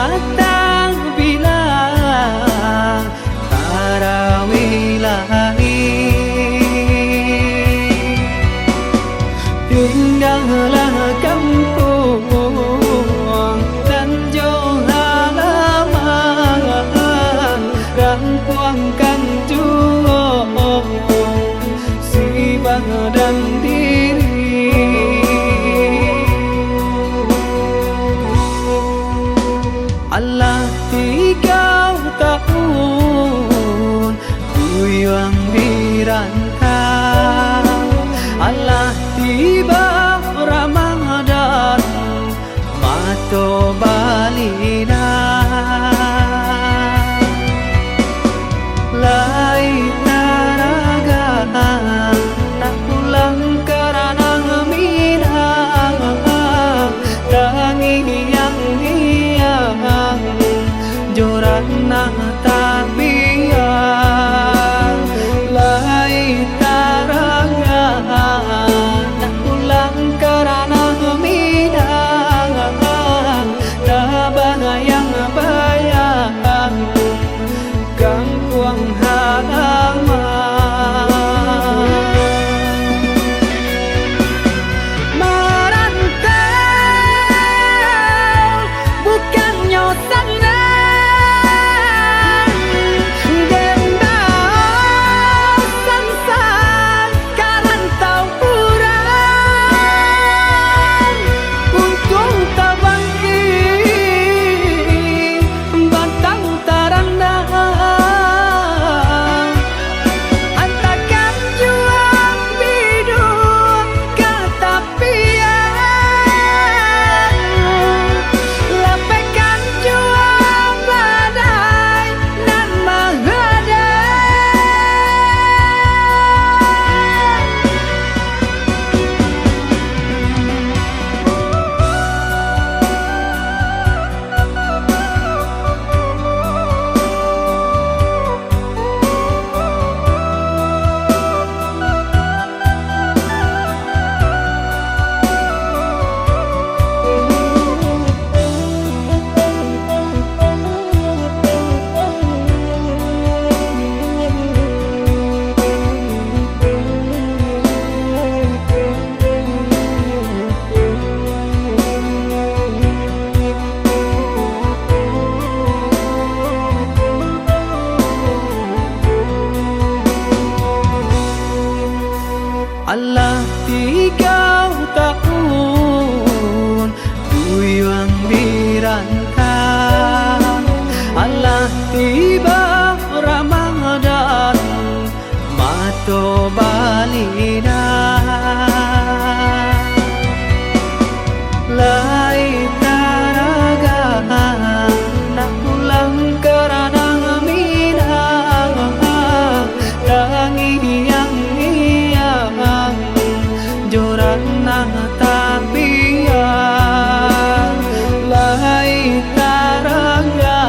datang bila tarawih lahir. Indahlah kampung Tanjung halaman, rampuangkan juang si badan diri. Allah 3 tahun kuyang dirantau, Allah tiba Ramadan mato balina. Lai taraga tak pulang karena minang, tangi yang hiang jorana tabian. Lai taraga tak pulang karena minang, tabah yang bayang gangguang halaman. Merantau bukannya senang, dendam sansan karantau kurang. Untung tak bangkit bantang tarandang, antakan juang bidung ketapian, lepaskan juang badai nan Allah 3 tahun kuyang dirantau, Allah tiba Ramadan mato balina. Lai taraga nak pulang karena minang, tangi yang hiang jorana tabian. Lai taraga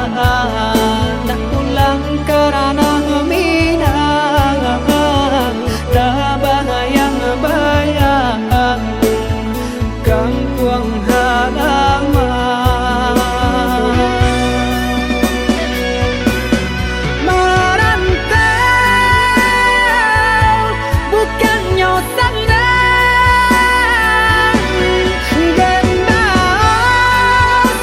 tak pulang karena minang, tabah yang bayang gangguang halaman. Merantau bukannya senang, dendam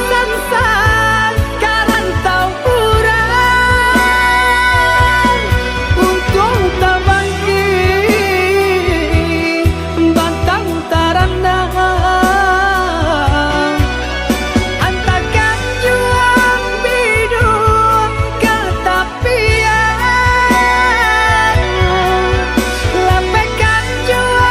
sansan karantau kurang. Untung tak bangkit bantang tarandang, antakan juang bidung ketapian, lepaskan juang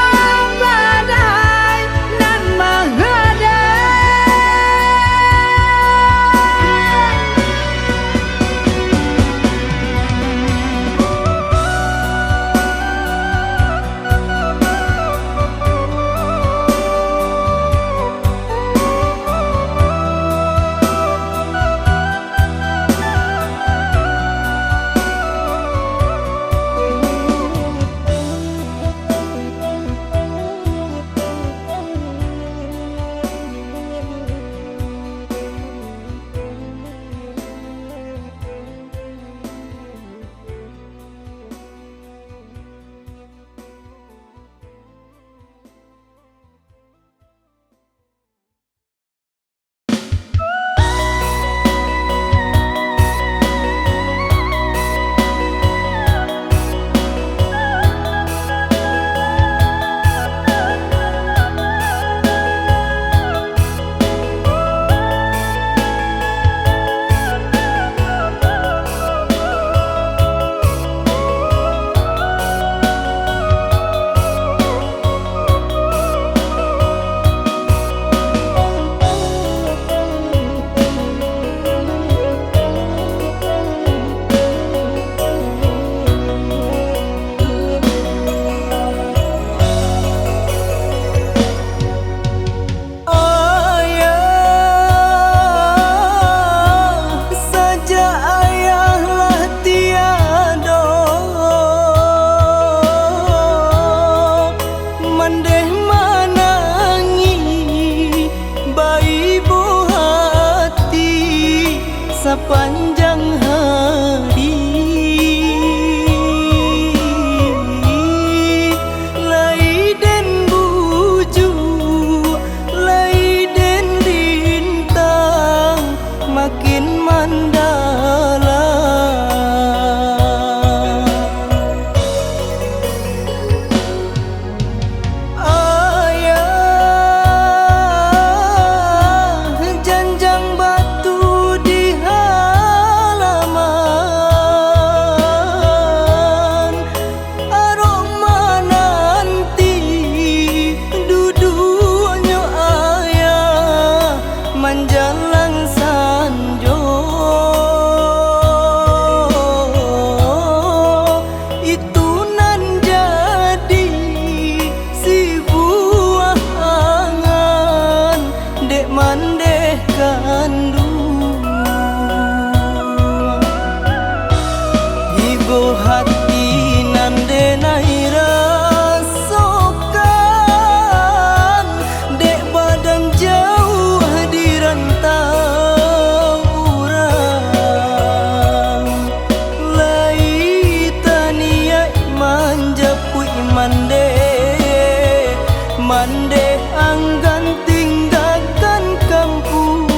Mandeh anggan tinggalkan kampung,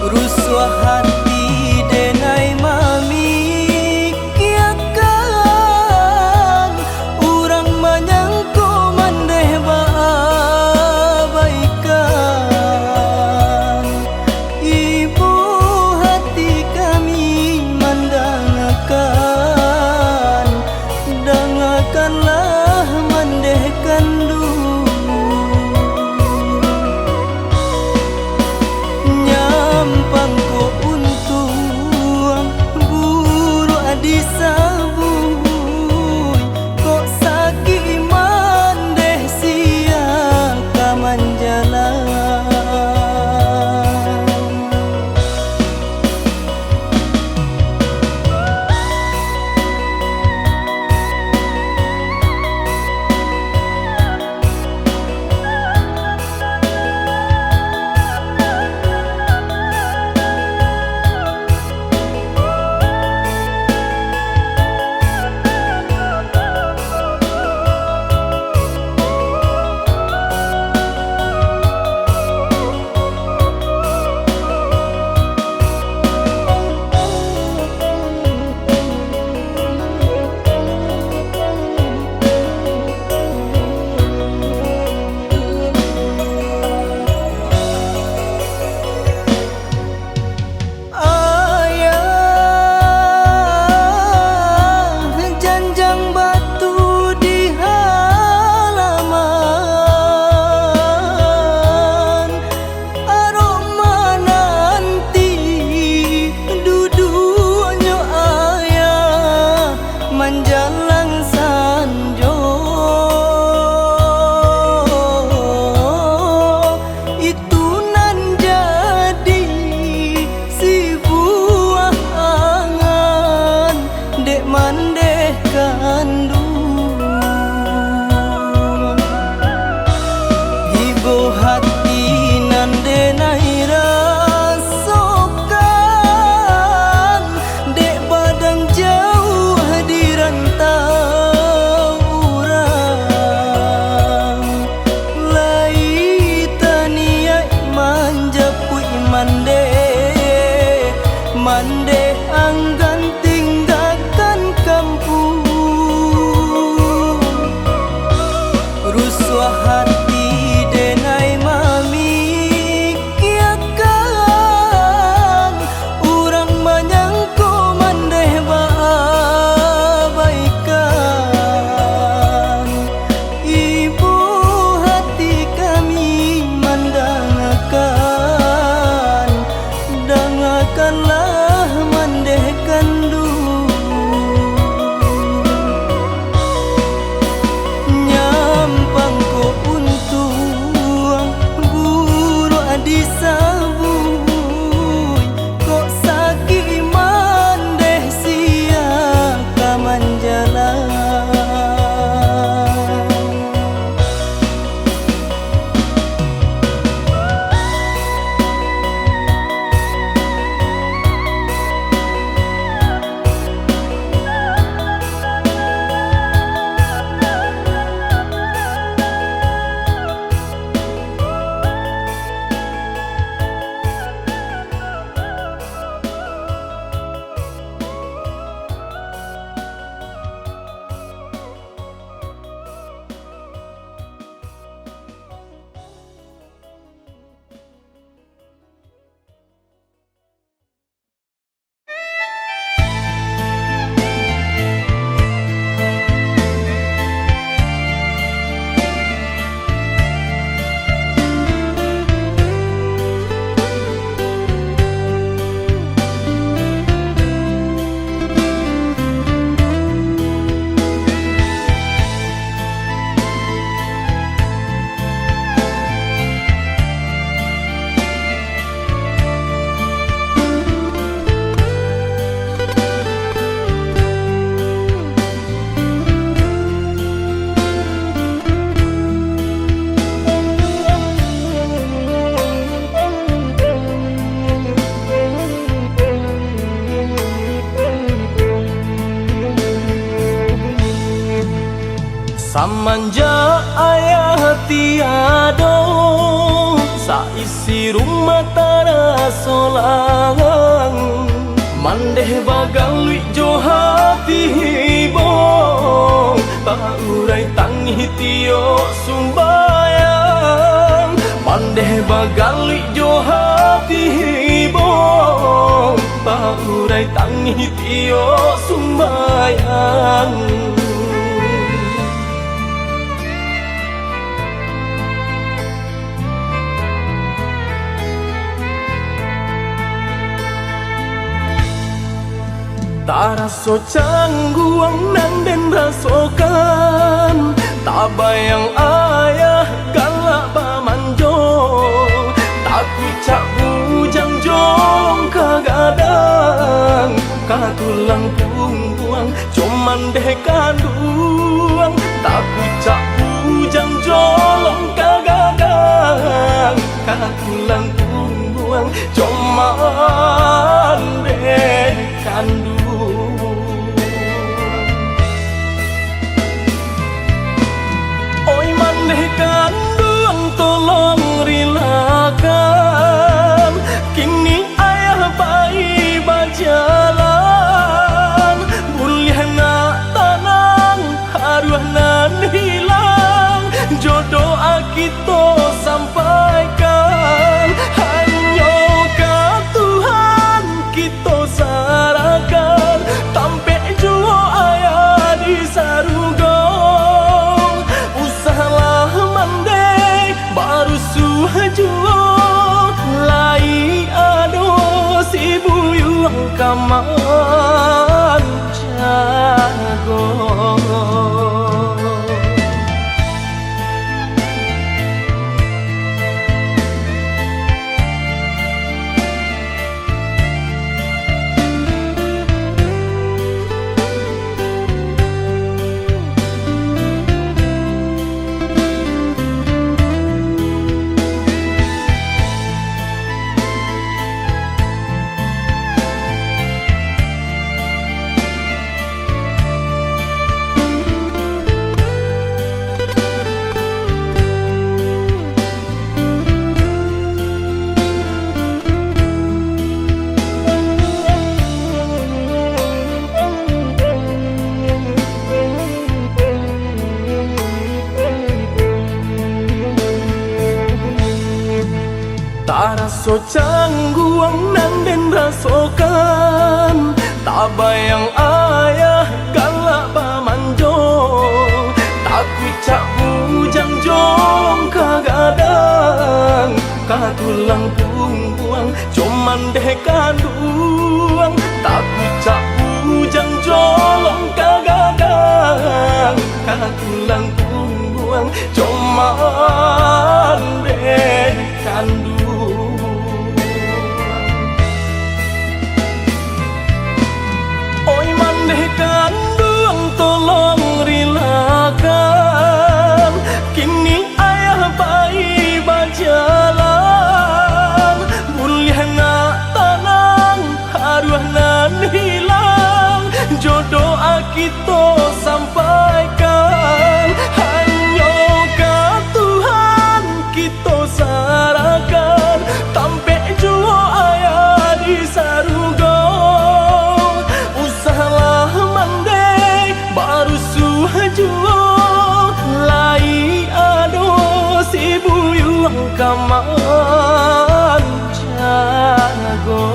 rusuh hati denai mamikiakan, urang menyangko mandeh baabaikan. Ibu hati kami mendengarkan, dengarkanlah mandeh kandu. Nyampang ko untung buru adi sabui, kok sakit mandeh siang kaman jalan. Menjalang sanjo itu nan jadi si buah angan dek mandeh kandung. Ibu hati nan denai rasokan, dek badan jauh di rantau. Samanja ayah tiado, saisi rumah tara solang. Mandeh bagalui jo hati hibong, paurai tangi tio sumbayang. Mandeh bagalui jo hati hibong, paurai tangi tio sumbayang. Tak raso cangguang nang den rasokan, tak bayang ayah galak bamanjo. Tak kucak bujang jong kagadang, katulang pungguang cuman deh kanduang. Tak kucak bujang jolong kagadang, katulang pungguang cuman deh kanduang. Kandung tolong rilakan, kini ayah bayi berjalan. Buliah nak tanang, haruah nan hilang, jodoh kita sampaikan. Hanya ke Tuhan kita sarahkan, tampe jua ayah di saruga. Baru suhajuo lai ado si buyuang kaman jago. Tak raso cangguang nang den rasokan, tak bayang ayah galak bamanjo. Tak kucak bujang jong kagadang, katulang pungguang cuman deh kanduang. Tak kucak bujang jolong kagadang, katulang pungguang cuman deh kanduang. Kandung tolong rilakan, kini ayah bayi berjalan. Buliah nak tanang, haruah nan hilang, jodoh kita sampaikan. Hanya ke Tuhan kita sarahkan, tampe jua ayah di saruga. Baru suhajuo lai ado si buyuang kaman jago.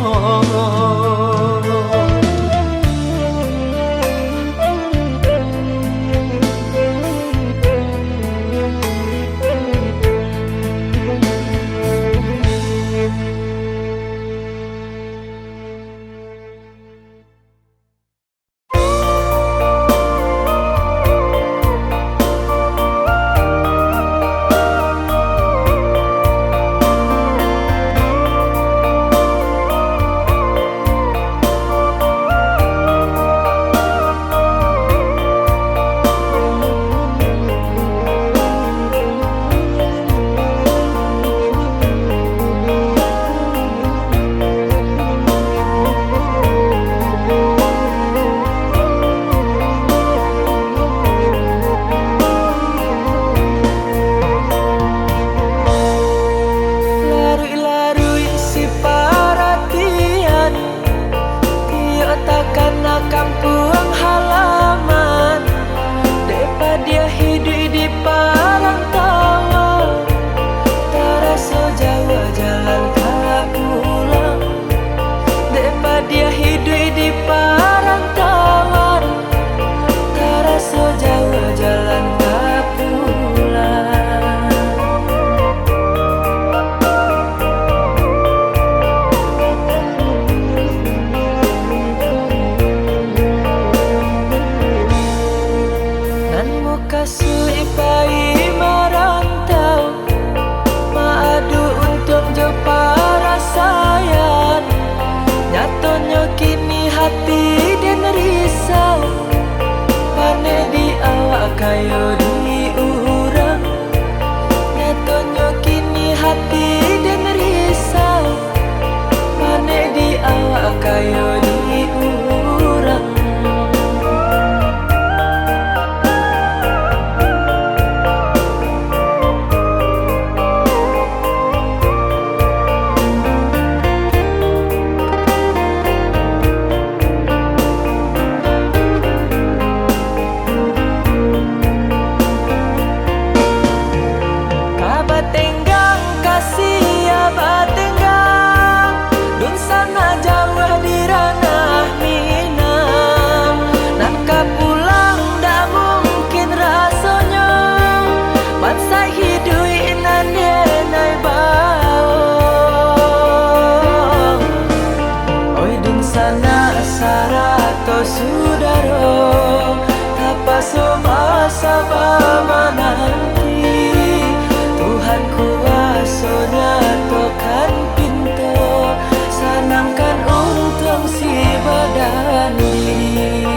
Kasui pai merantau, maadu untuk jo perasaan. Nyatanya kini hati dan risau, pane di awak kayo di urang. Nyatanya kini hati dan risau, pane di awak kayo di urang. Batenggang kasih ya batenggang, dun sana jauh di ranah Minang. Nak pulang dah mungkin rasanya, bansai hidui nanenai bau. Oi dun sana sarato sudaro, tapa somasa menanti. Tuhan kuasanya tokan pintu, sanangkan untung si badan diri.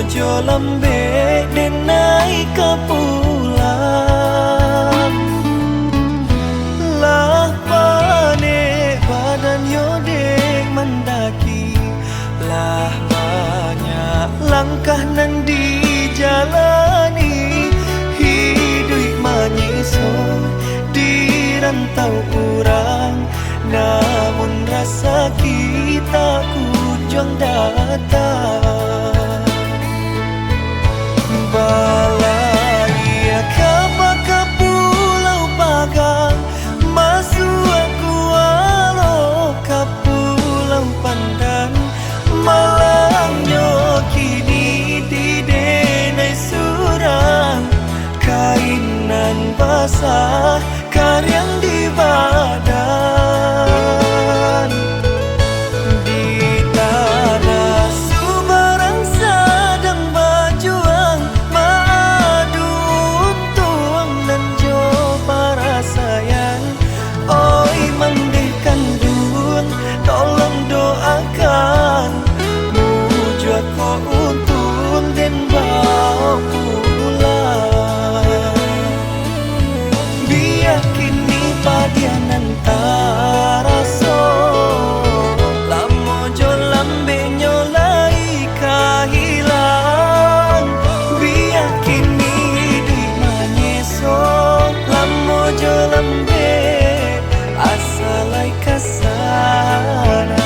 mojo lambe denai kapulang lah pane badan yodek mendaki lah banyak langkah nan dijalani hidup menyisor di rantau urang namun rasa kita kunjung datang balai ke pulau Pagang masuk aku alo ke pulau Pandan malangnya kini di denai surang kainan basah karyang di badan di tanah Subarang sedang berjuang madu untung dan jo para sayang oi mendihkan dun tolong doakan mujud ko untun dan bawa pulang biar kini padianan taraso lamo jo lambe nyolai kahilang biar kini di manyeso lamo jo lambe asalai kasana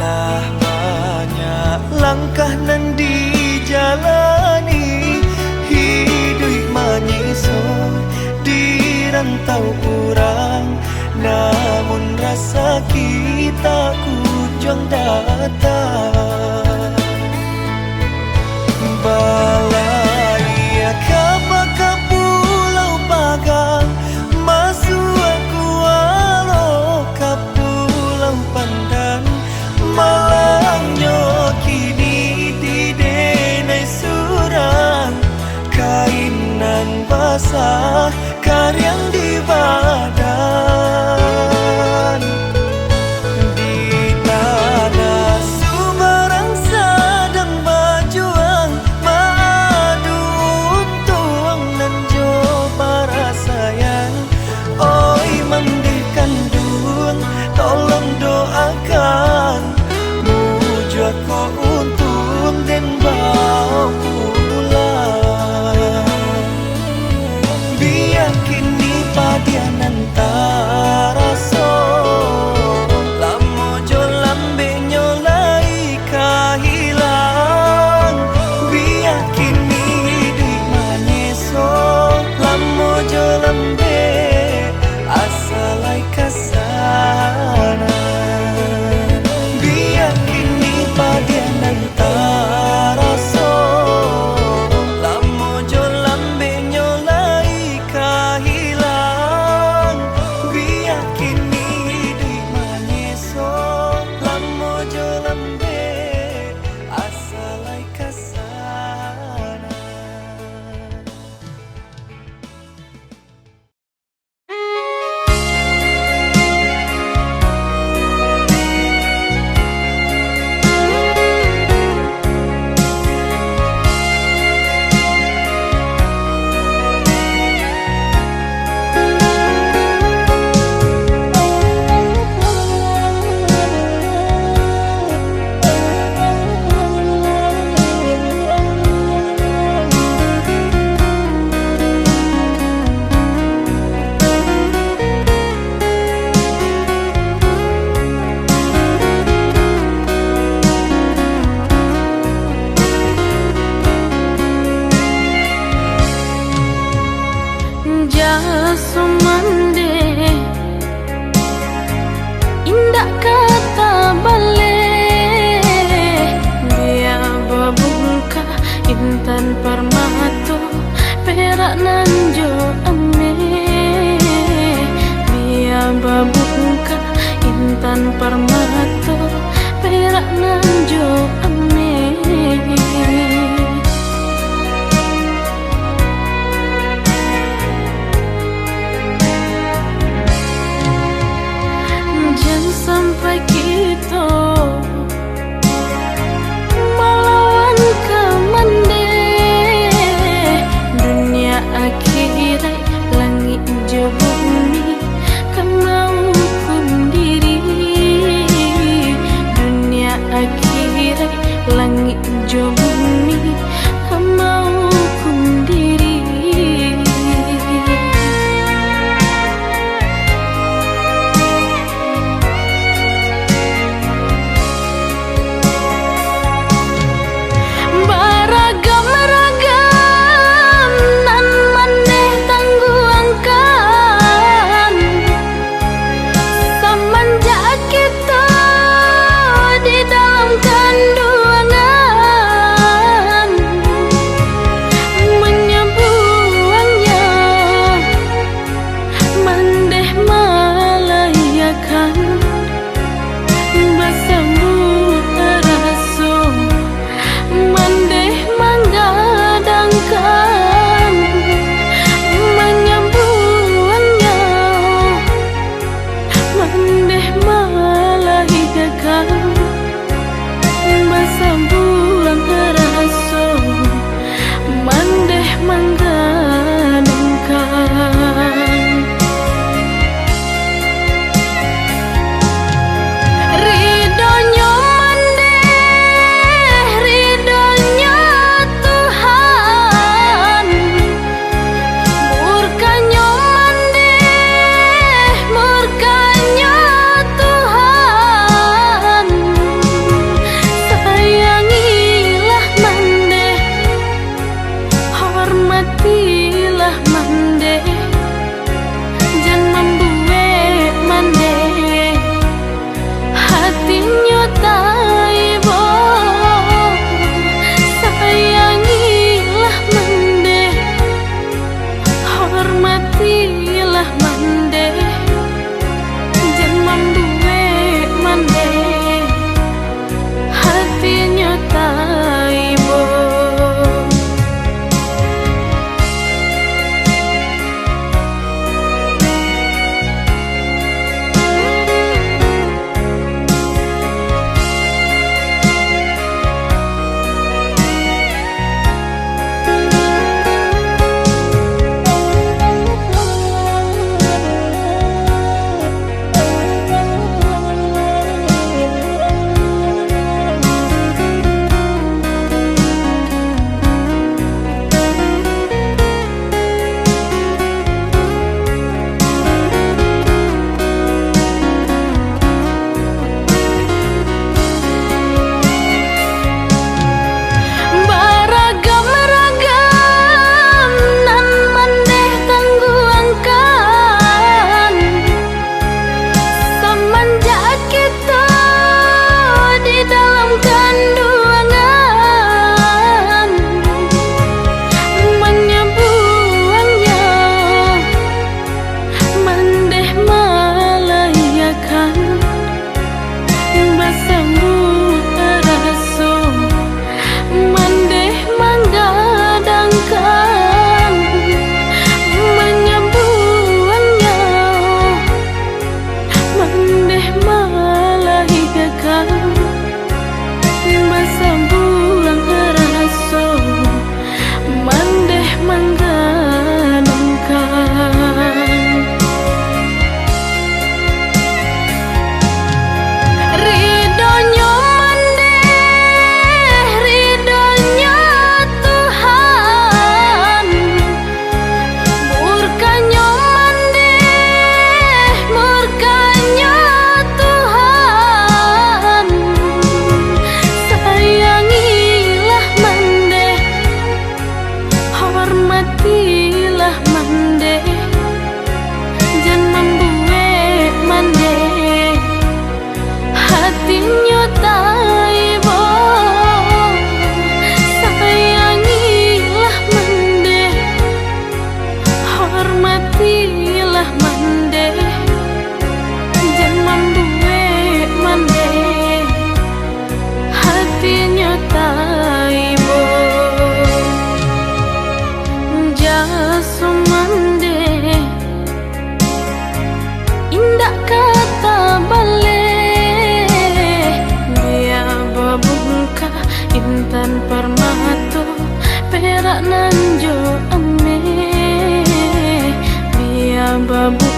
lah banyak langkah nan dijalani hidup menyisor di rantau urang namun rasa kita kunjung datang balai ke pulau Pagang masuk aku alo ke pulau Pandan malangnya kini di denai surang kainan basah karyang di badan di tanah Subarang permato perak nan jo ame. Jangan sampai kita melawan kemande dunia akhirat langit jo bumi kemau kun diri.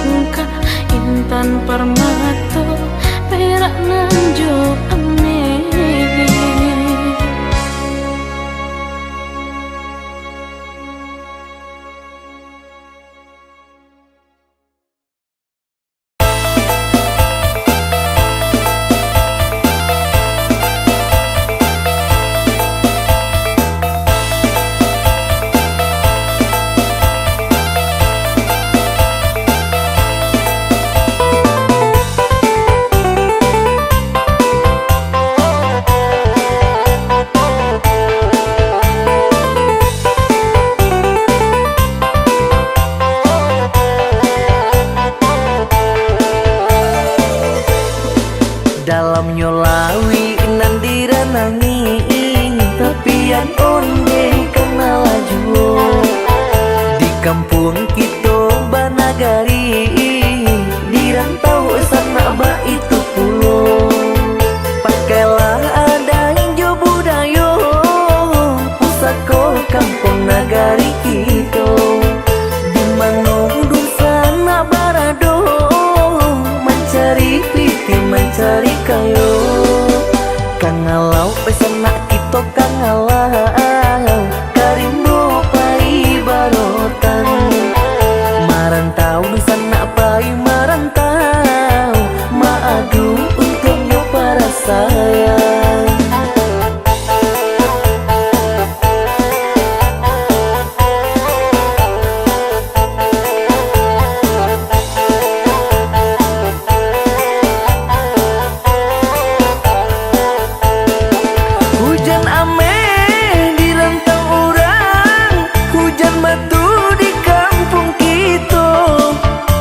Engkau intan permata perak nan jo ame. Dalam nyolawi nan direnangi, tapi yang onde kena laju. Di kampung kita Banagari, di rantau sana ba itu pulau. Pakailah ada hijau budaya, pusaka kampung nagari kita. Di manungdung sana barado, mencari piti mencari kayo. Kangalau pesana kita kangalau, karimbo pai barotan. Marantau di sana pai marantau, maadu untuknya para sayang. Hujan ame di rantau orang, hujan batu di kampung kita.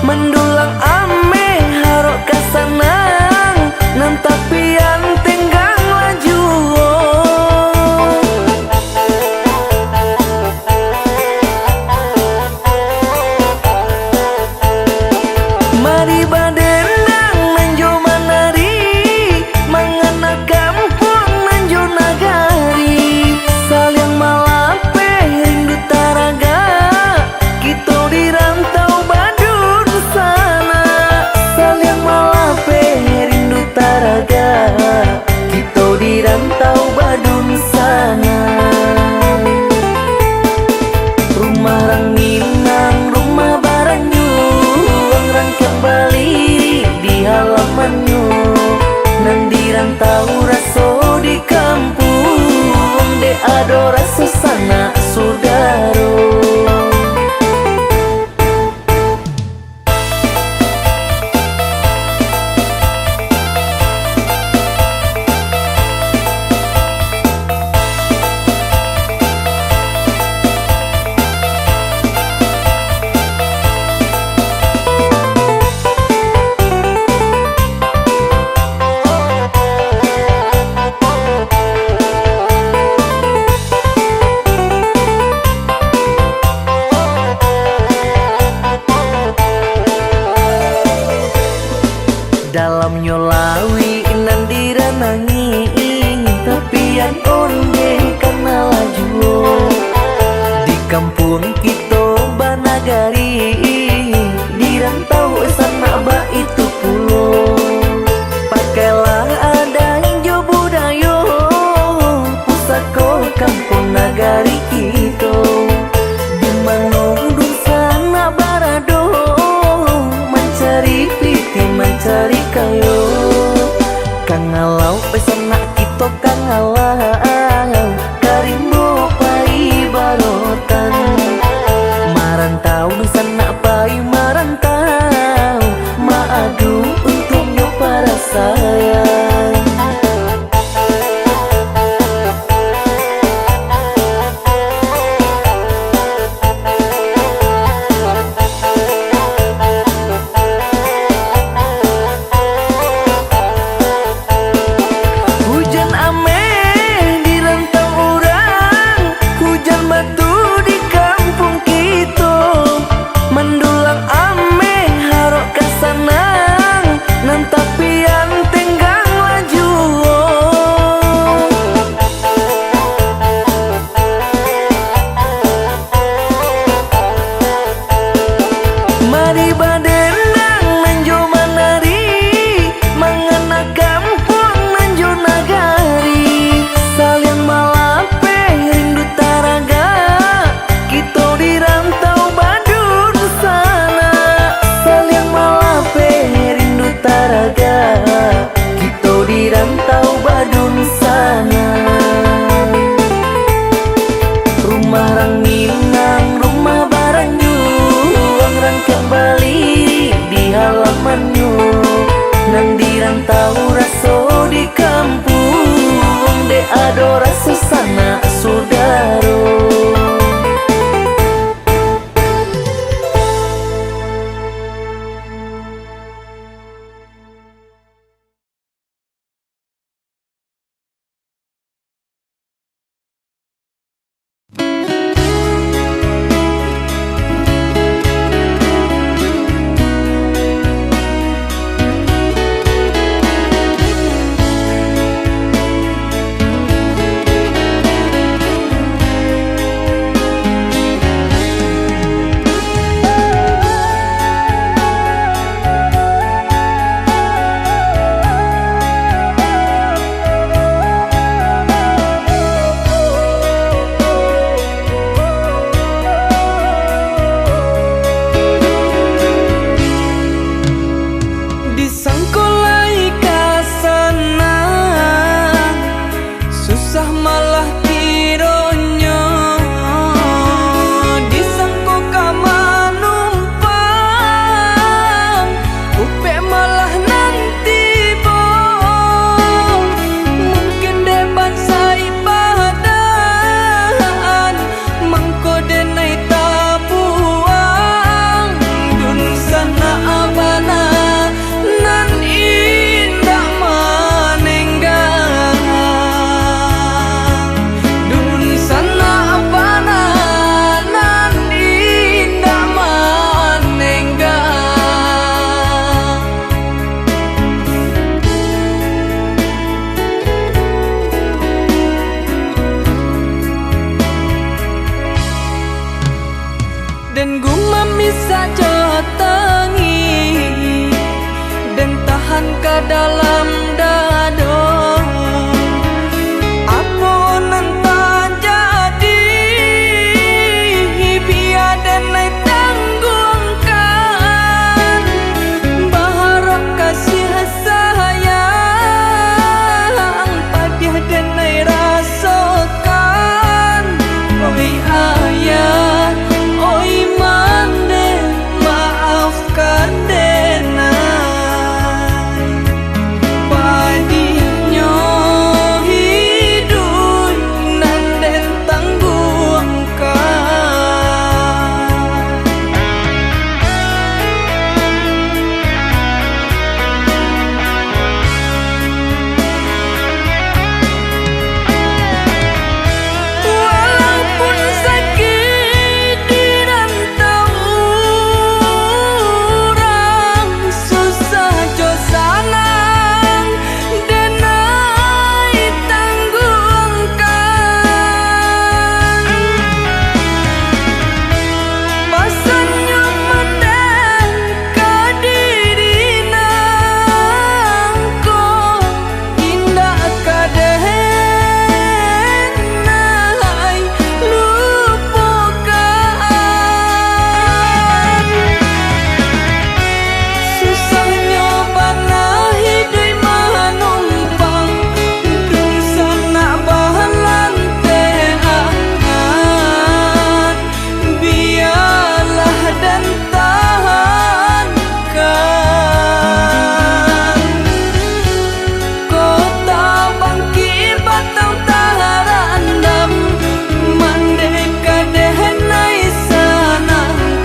Mendulang ame harok kasanang, nan tapi yang tenggang laju. Mari badendang nanjo manari, mangana kampung nanjo nagari. Saliang malape rindu taraga, kita di rantau badun sana. Saliang malape rindu taraga, kita di rantau badun sana. Rumah ranginang, rumah baranyu, orang kembali di halamannya. Nan di rantau raso di kampung, de ado raso sana saudaro. Dalam nyolawi nan direnangi, tapi yang onde kena laju. Di kampung kita Banagari, di rantau sana ba itu pulau. Pakailah ada hijau budaya, pusaka kampung nagari kita. Di manungdung sana barado, mencari piti mencari kayo. Kangalau pesana kita kangalau, ado rasa sana saudaro. Den gumami saja tangi dan tahan ke dalam dado. Apa nanti jadi biar dan naik tanggungkan baharap kasih sayang padiah dan naik rasakan. Oi ayah, oi mande, maafkan denai. Padinyo hidup nan den tangguhkan. Walaupun sakit di rantau orang, susah jo sanang denai tanggungkan. Pasannya menden kadirina ko indah kadenai lupakan. Susahnya bana hidup manumpang dung sana bahalan teangan. Biarlah dan tahankan. Kota bangki batang taharandam mandeka dehenai sanangkan.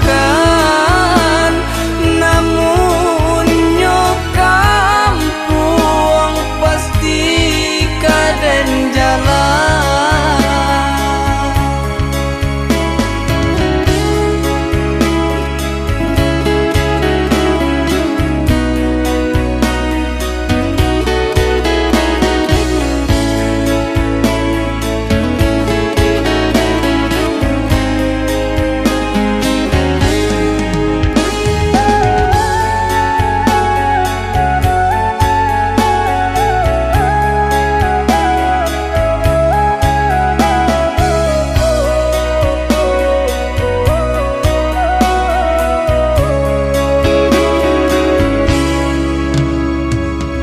Namun kampung pasti kaden jalan.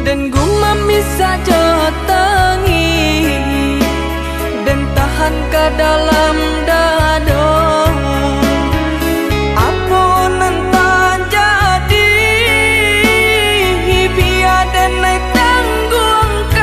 Dan gumami saja tangi dan tahan ke dalam dado. Apa nanti jadi biar dan naik tanggungkan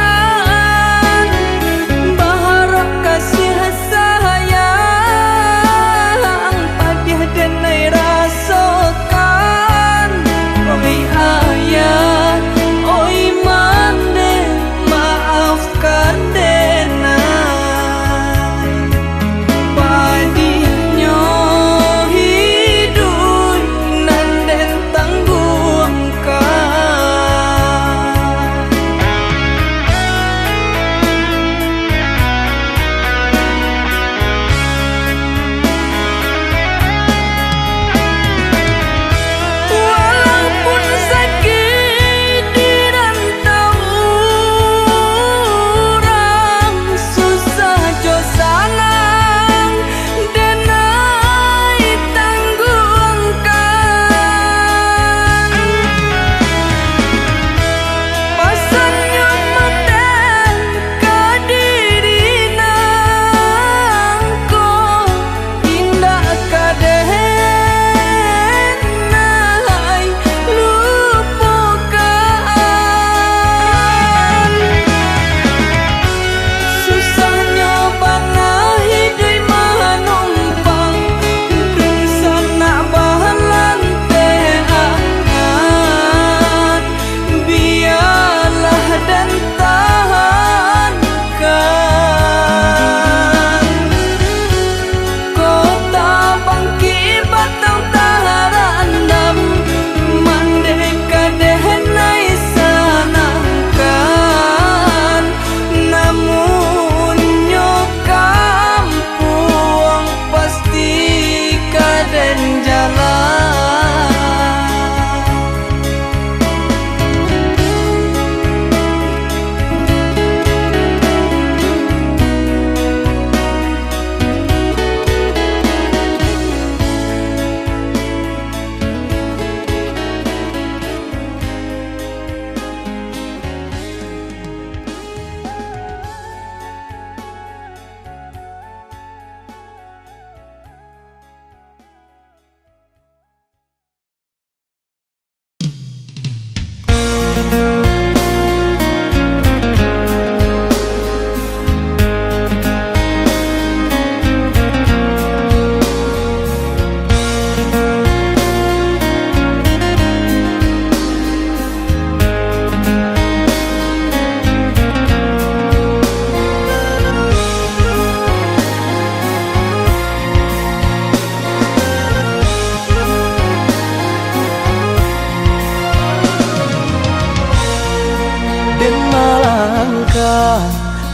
malangkah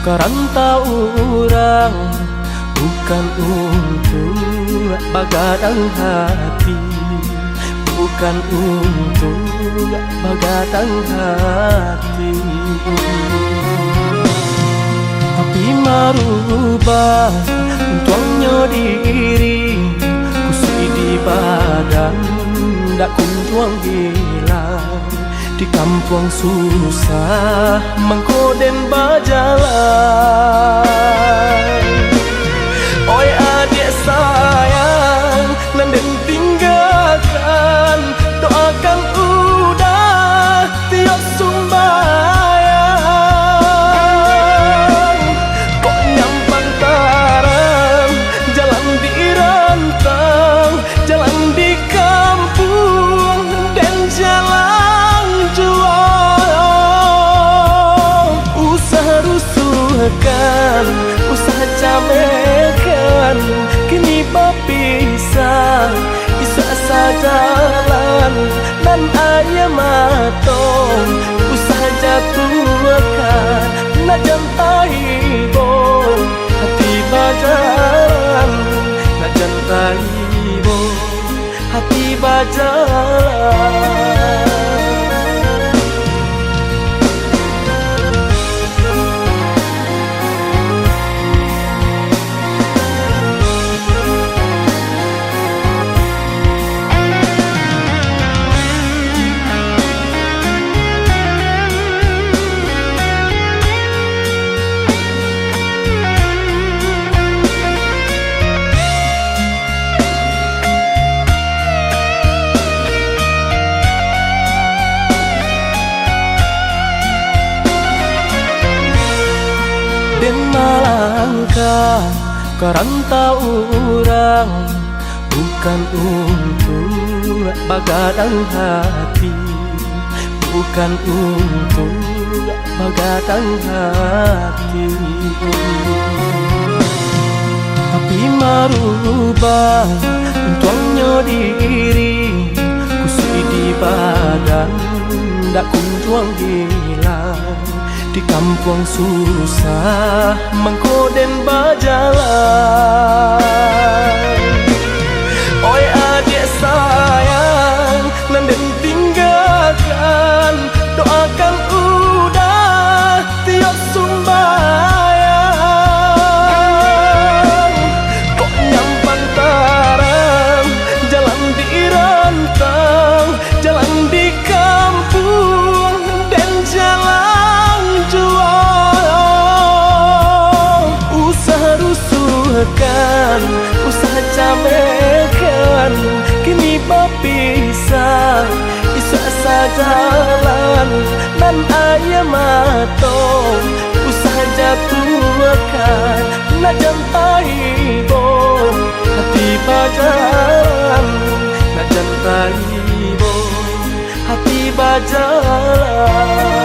karanta orang, bukan untuk bagadang hati, bukan untuk bagadang hati. Tapi marubah untuknya diri, kusui di badan dak kunjuang hilang. Di kampung susah mengkoden bajalan. Oi adik sayang, nanden tinggalkan, doakan udah tiap sumbayang. Kok nyampang taram, jalan di rantang, jalan di kampung dan jalan jual. Usaha rusuhkan, usaha camekan, kini berpisah, bisa sajalan dan ayam matong. Usaha jatuhkan, najan taibon, hati bajalan, najan taibon, hati bajalan. Den malangkah karanta orang, bukan untuk bagadang hati, bukan untuk bagadang hati. Tapi marubah untuknya diri, kusui di badan dak kunjuang hilang. Di kampung susah mengkoden bajalan. Oi adik sayang, nanden tinggalkan, doakan udah tiap sumbayang. Kok nyampang taram, jalan di rantang, jalan di kampung dan jalan jual. Usaha rusuhkan, usaha camekan, kini berpisah, bisa sajalan dan ayam matong. Usaha jatuhkan, najan taibon, hati bajalan, najan taibon, hati bajalan.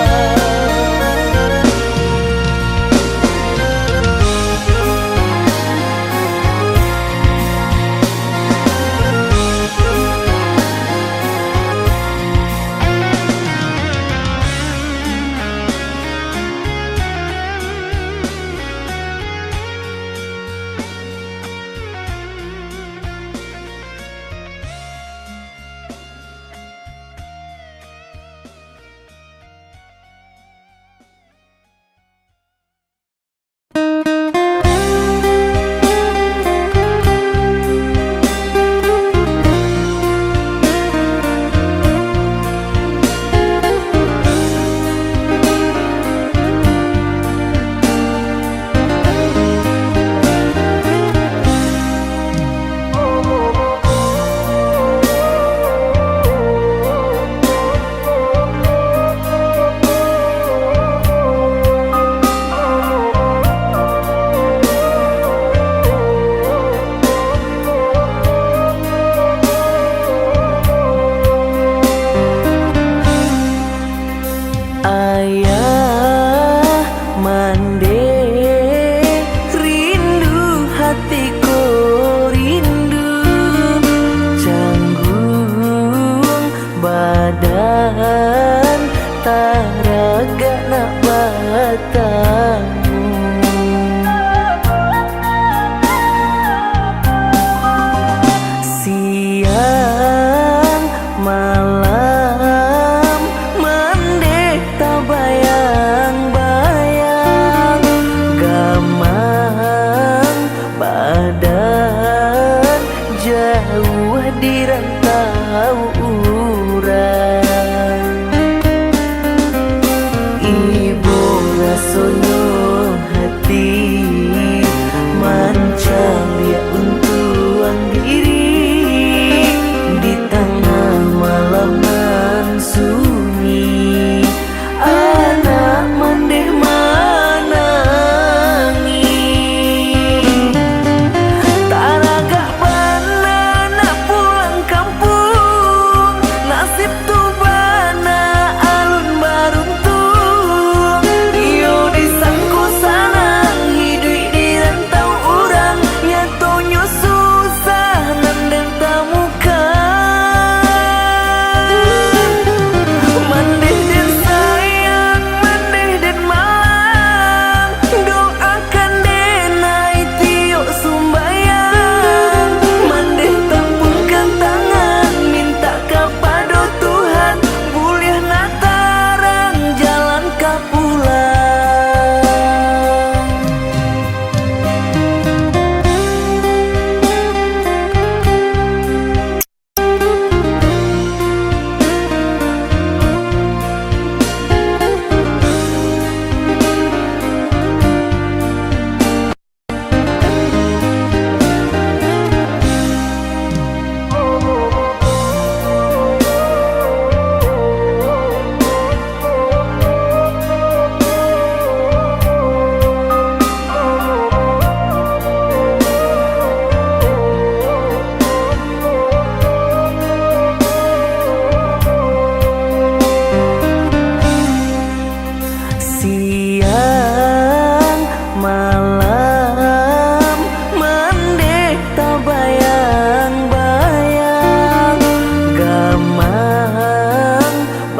badan taraga nak bata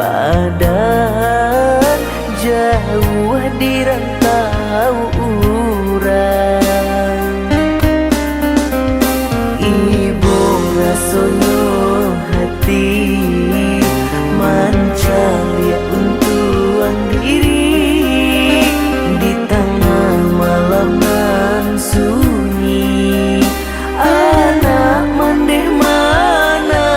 Padahal jauh di rantau urang, ibu rasono hati mancalia untuan diri di tengah malam nan sunyi. Anak mandeh manangi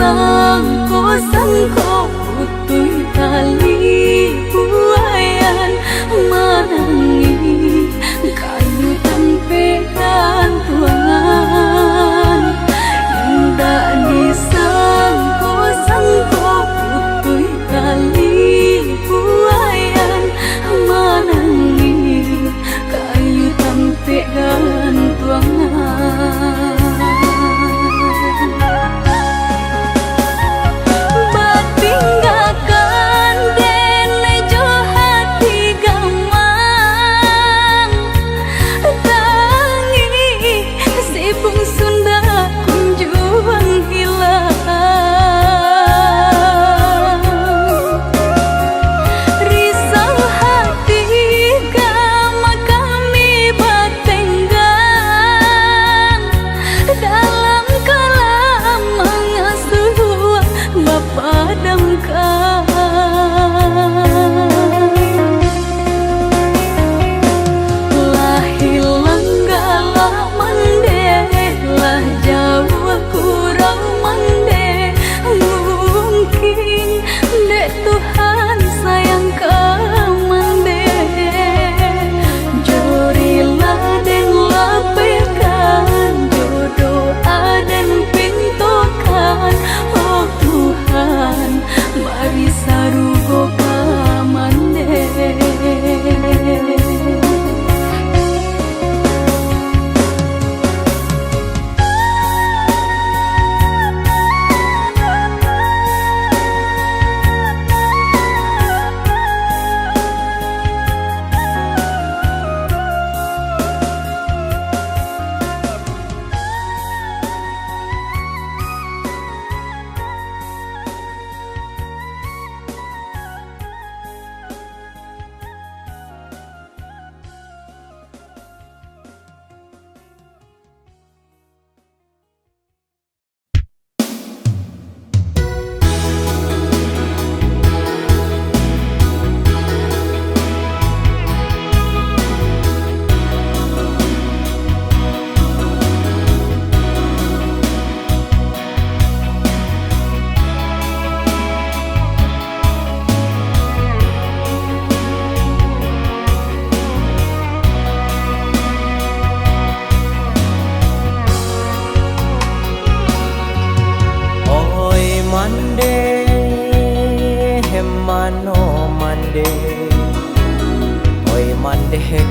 sangko putui tali buayan menangi kayu tempelan tuangan indah disangko putui tali buayan menangi kayu tempelan tuangan.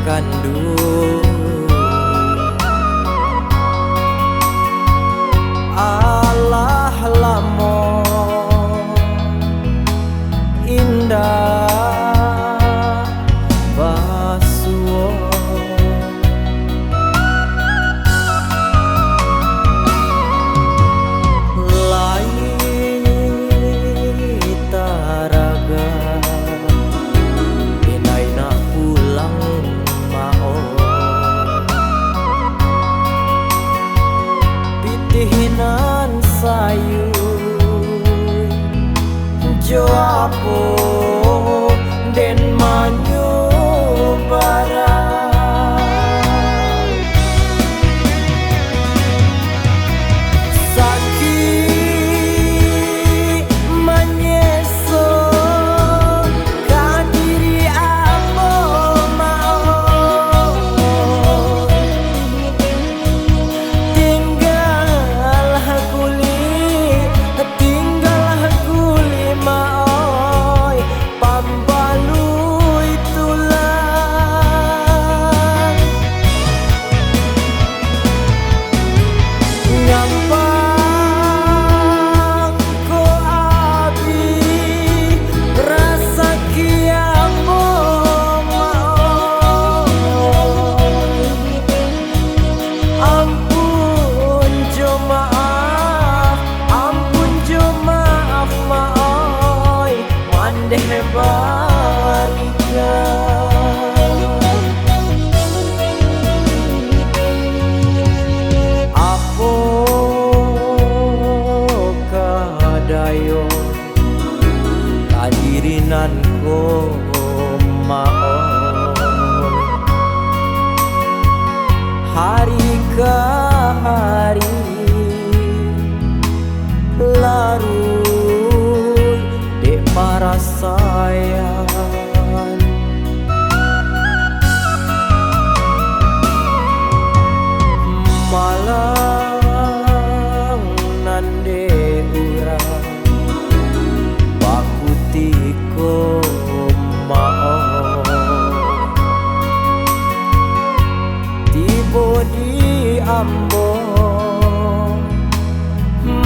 Kandu Allah lamo indah basuo lai taraga inay na pulang mao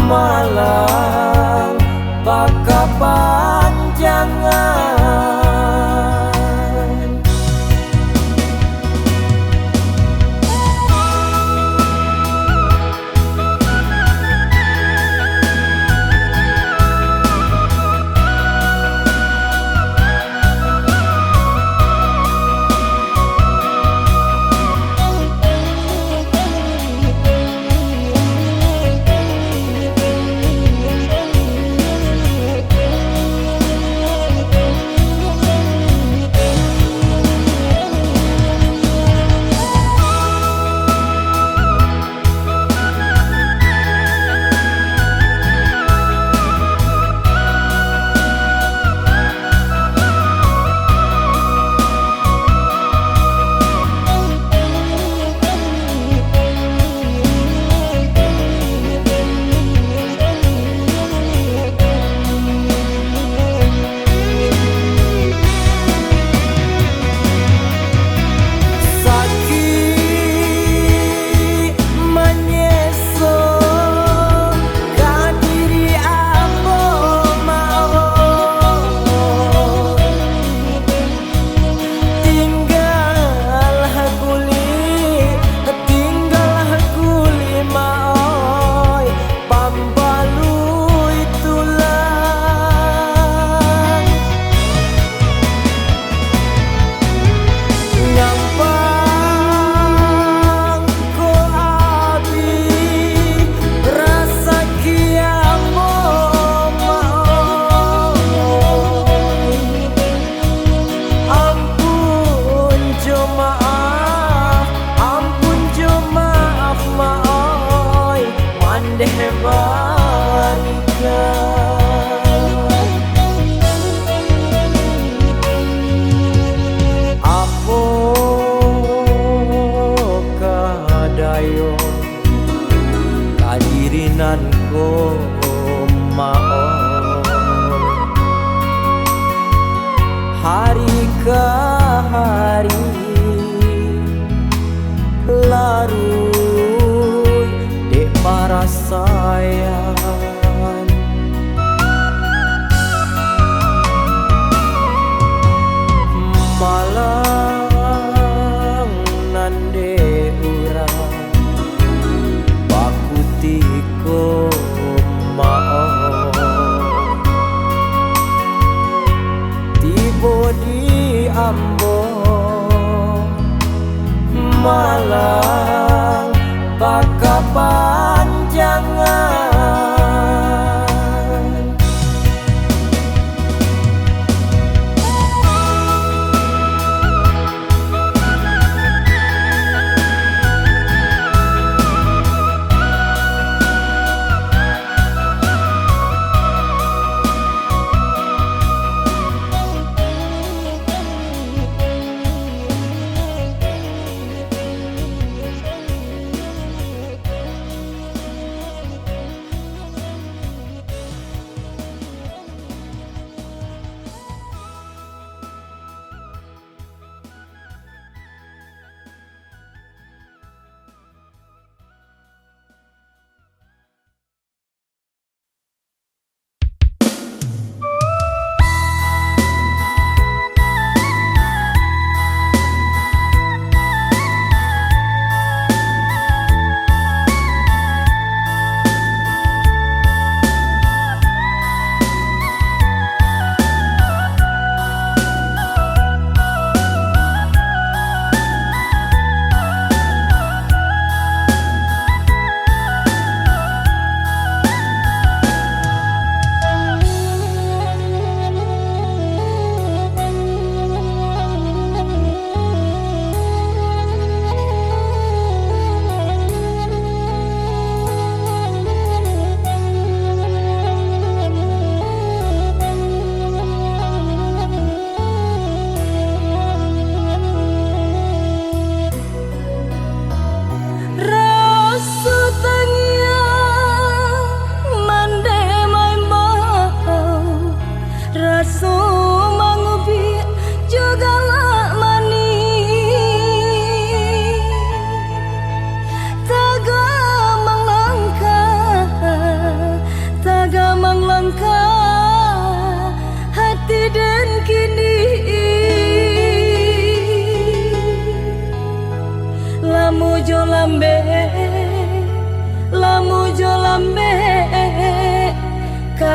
Malang Pakapanjangan. Kadirinan ko maon hari ke hari larut dek para sayang Malang nande urang bakutiko maon tibo di ambo Malang Pakapanjangan.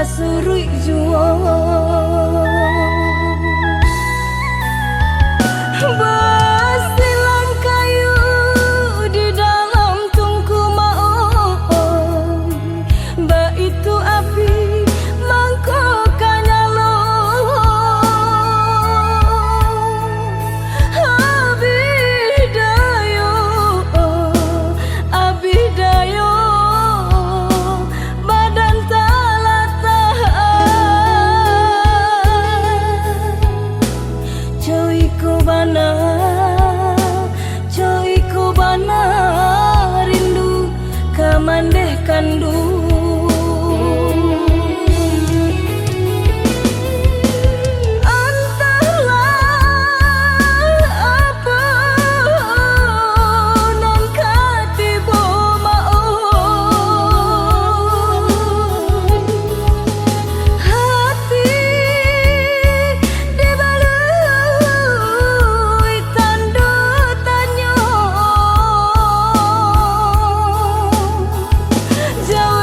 pasurui juang basilan kayu di dalam tungku maong ba itu api mangko kanyalo abidayo badan talata Coy ko bana rindu kamandeh kandu jauh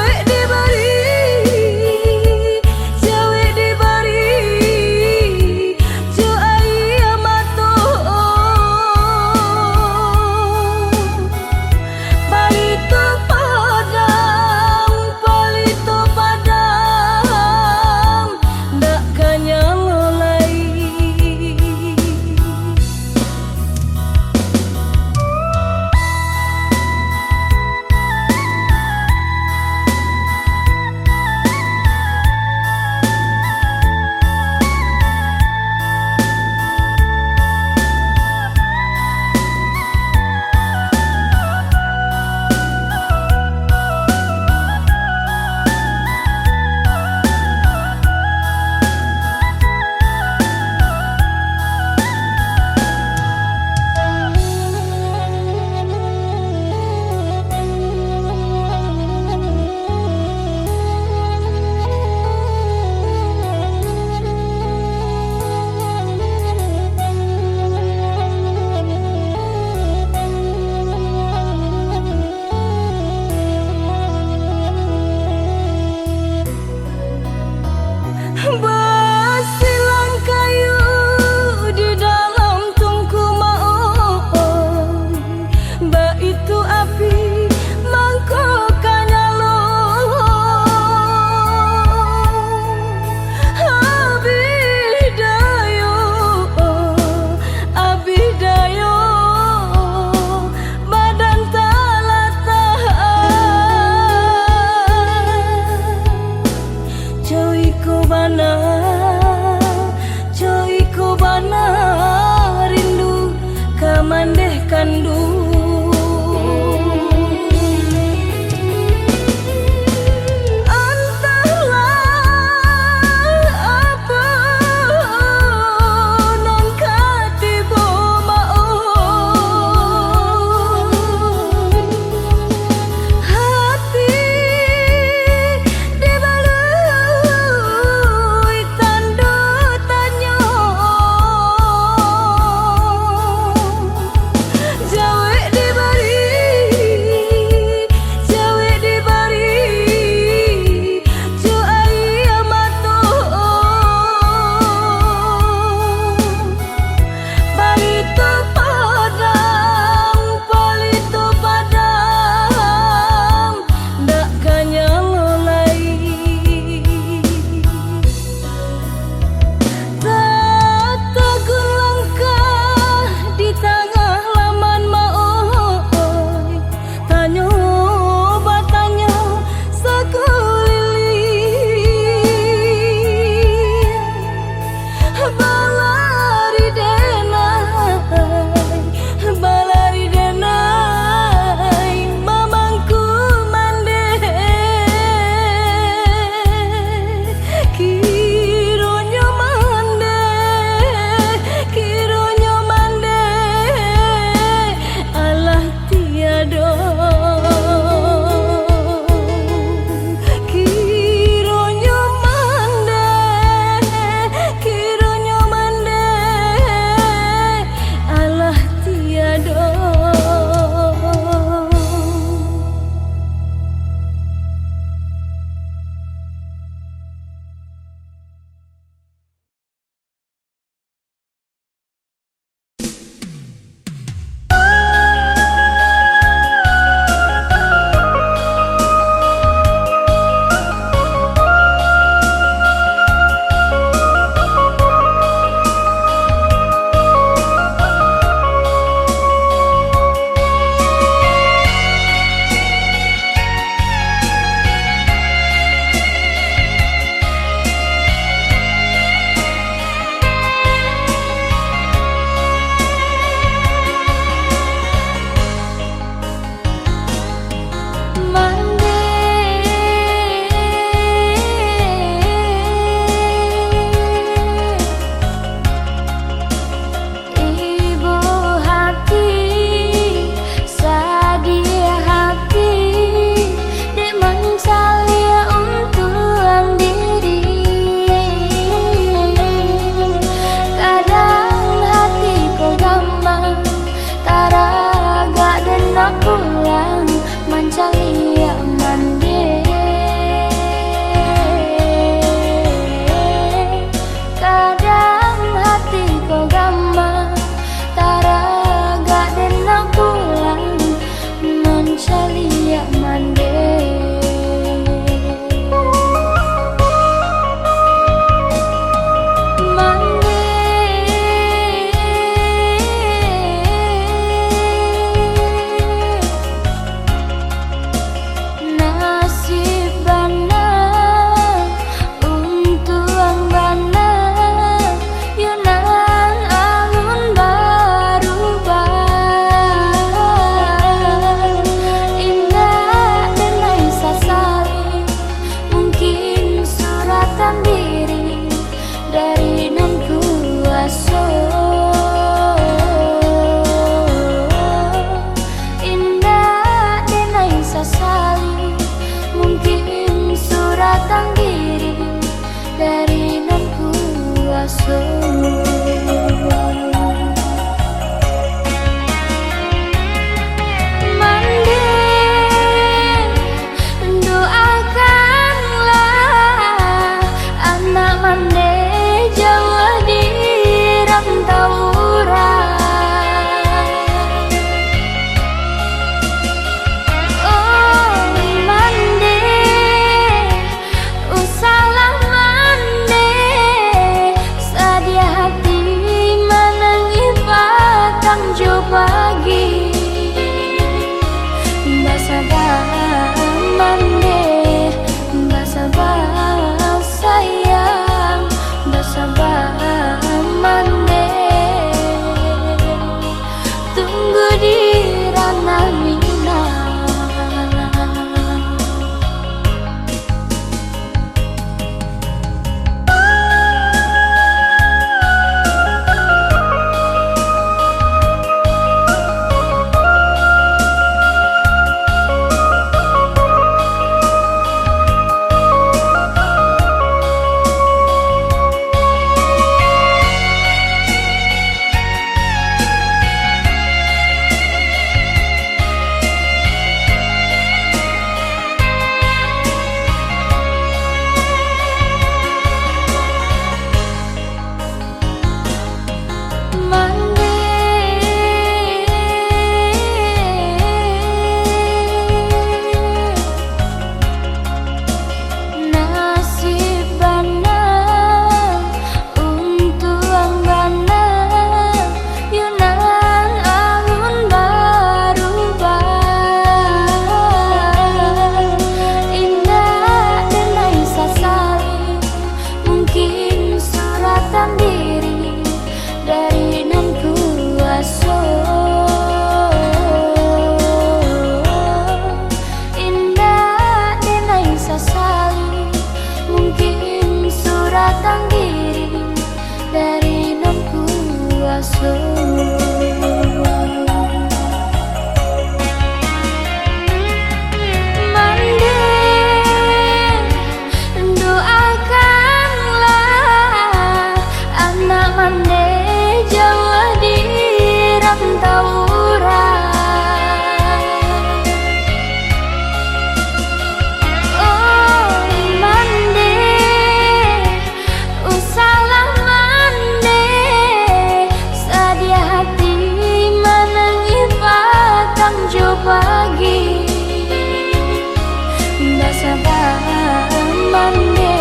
Basabah mande,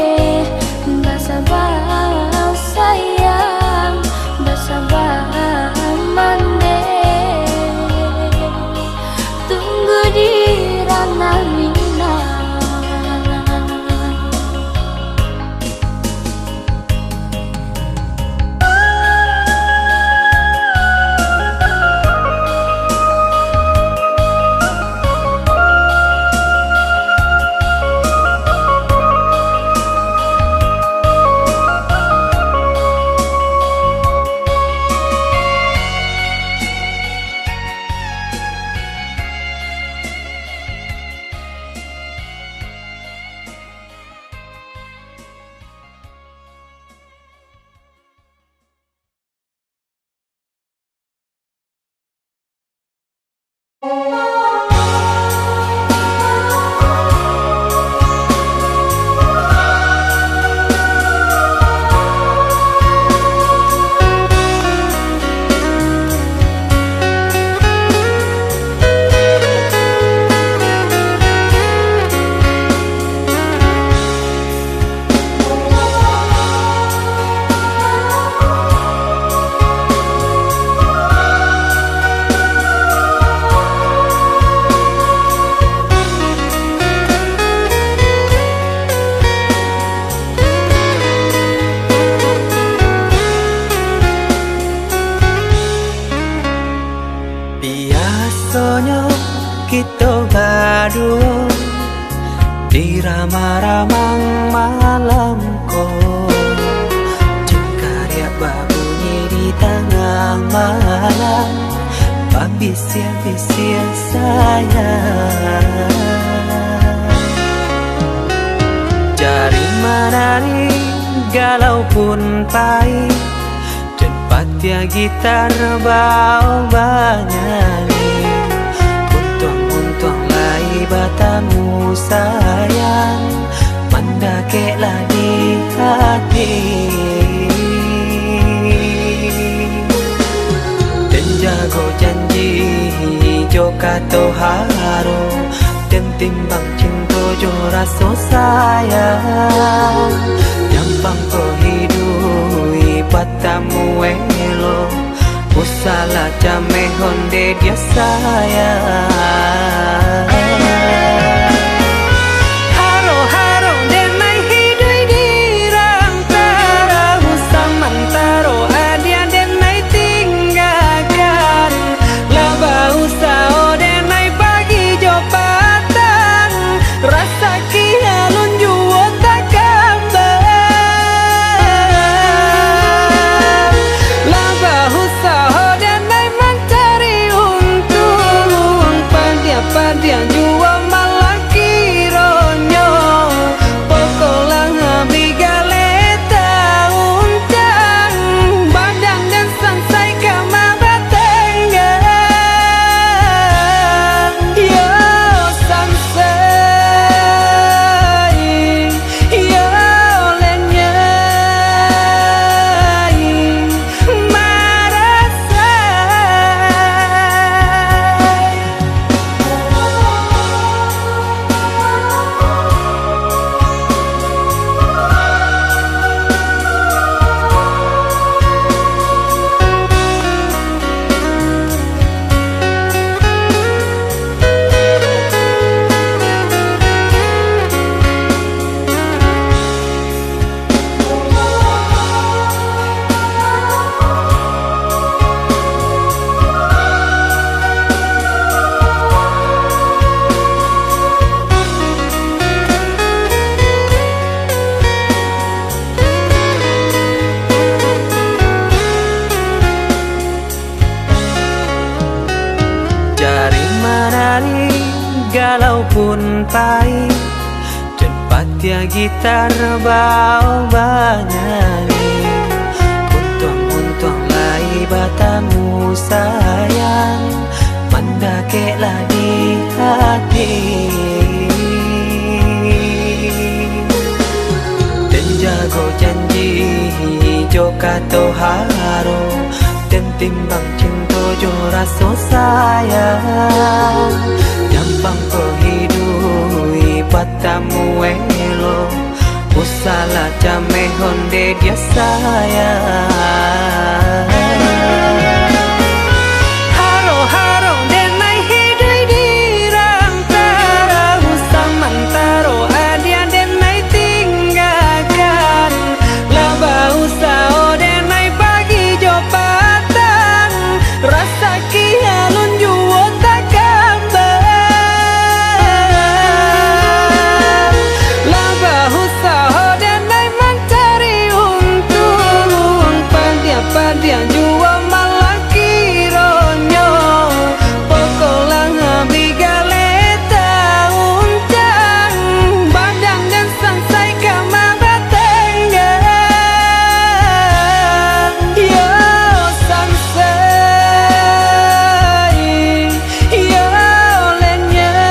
basabah sayang, basabah mande. Tunggu di ranah Minang. Biasanya kita berdua di ramah-ramang malam kau, cengkarya berbunyi di tengah malam, babisia-bisia sayang. Jari menari galau pun pahit, ya gitar bau banyani, untung lai batamu sayang, mandakeklah di hati. Dan jago janji jo kato haro, dan timbang cinta jo rasa sayang, nyampang ko hidui batamu elo, usala jame honde dia sayang. Haro-haro denai hidui di rantara, usamantaro adia denai tinggalkan, laba usao denai pagi jo patang, rasa kialun juo tak gambar. Laba usao denai mencari untung, padia juo malah kironyo, pokolang bigaleta uncang, badang dan sansai kama batenggang. Yo sansai, yo lenyai, marasai. Jari menari galau pun pahit, cepat ya gitar bau banyani, untung lai batamu sayang, mandakeklah di hati. Dan jago janji jo kato haro, dan timbang cinta jo rasa sayang, nyampang ko hidui batamu elo usala jame honde dia sayang haro haro denai hidai dirang tara usang mantaro adia denai tinggalkan laba usao denai pagi jopatan rasa kialun juo tak gambar laba usao denai mencari untung pandia juo malah kironyo pokolang bigaleta uncang badang dan sansai kamara tenggang yo sansai yo lenyai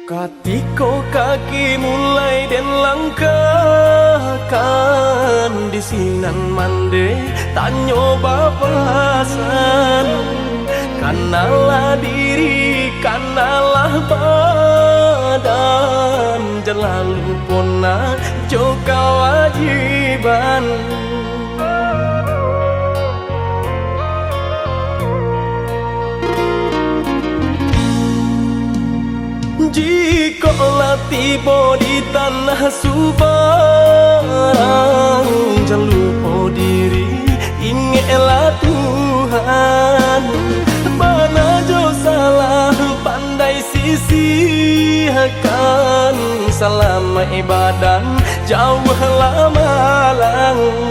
Katiko kaki mulai dan langkahkan di sinan mande tanyo bapasan. Kanalah diri, kanalah badan, jelalu pona joka wajiban. Jikalau tiba di tanah Subarang, jangan lupa diri, ingatlah Tuhan. Mana jo salah pandai sisihkan, selama ibadah jauhlah malang.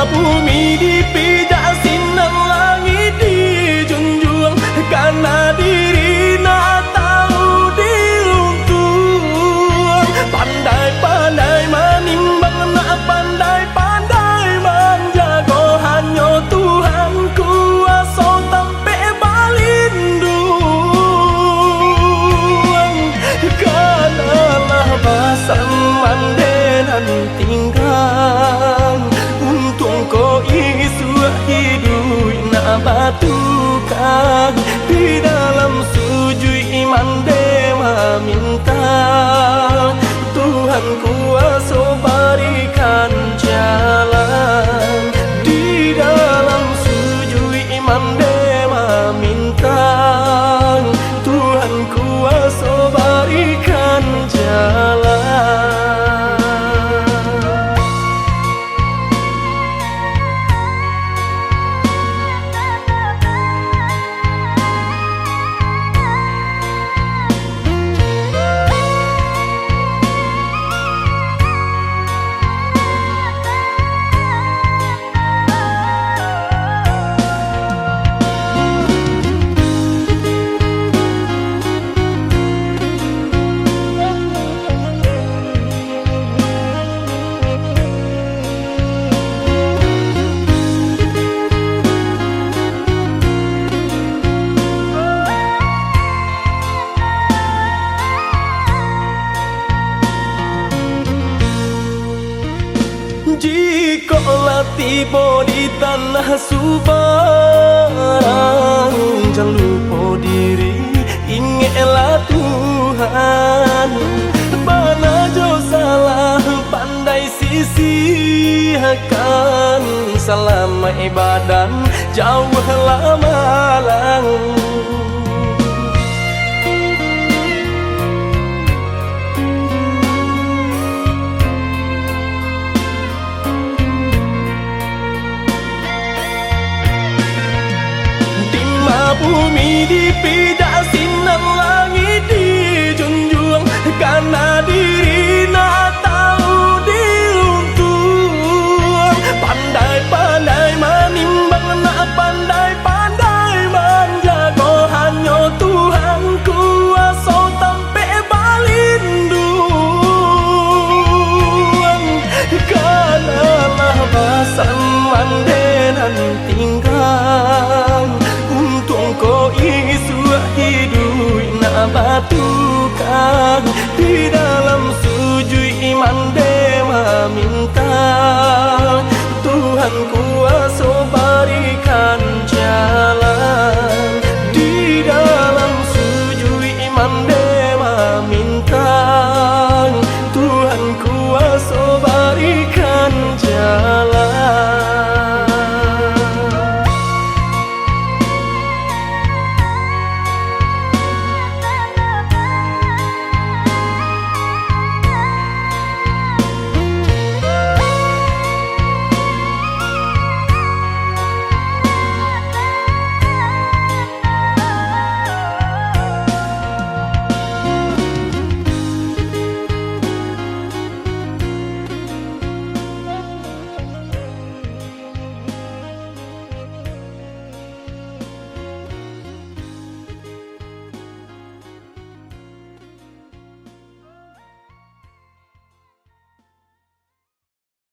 Bumi dipijak sinar langit dijunjung, karena diri nak tahu diruntuh. Pandai-pandai menimbang, nak pandai-pandai menjaga, hanya Tuhan kuasa sampai balindung. Kanalah basan mandenan tinggal, ko isu hidup nak batukan di dalam sujud iman dema minta Tuhan kuasa berikan jalan. Di dalam sujud iman dema minta Tuhan kuasa berikan jalan. Jikalau tiba di tanah Subarang, jangan lupa diri, ingatlah Tuhan. Mana jo salah pandai sisihkan, selama ibadah jauhlah malang. Bumi dipijak sinar langit dijunjung, karena diri nak tahu diruntuh. Pandai-pandai menimbang, nak pandai-pandai menjaga, hanya Tuhan kuasa sampai balindung. Kanalah basan mandenan tinggal, ko isu hidup nak batukan di dalam sujud iman dema minta Tuhan kuasa berikan jalan. Di dalam sujud iman dema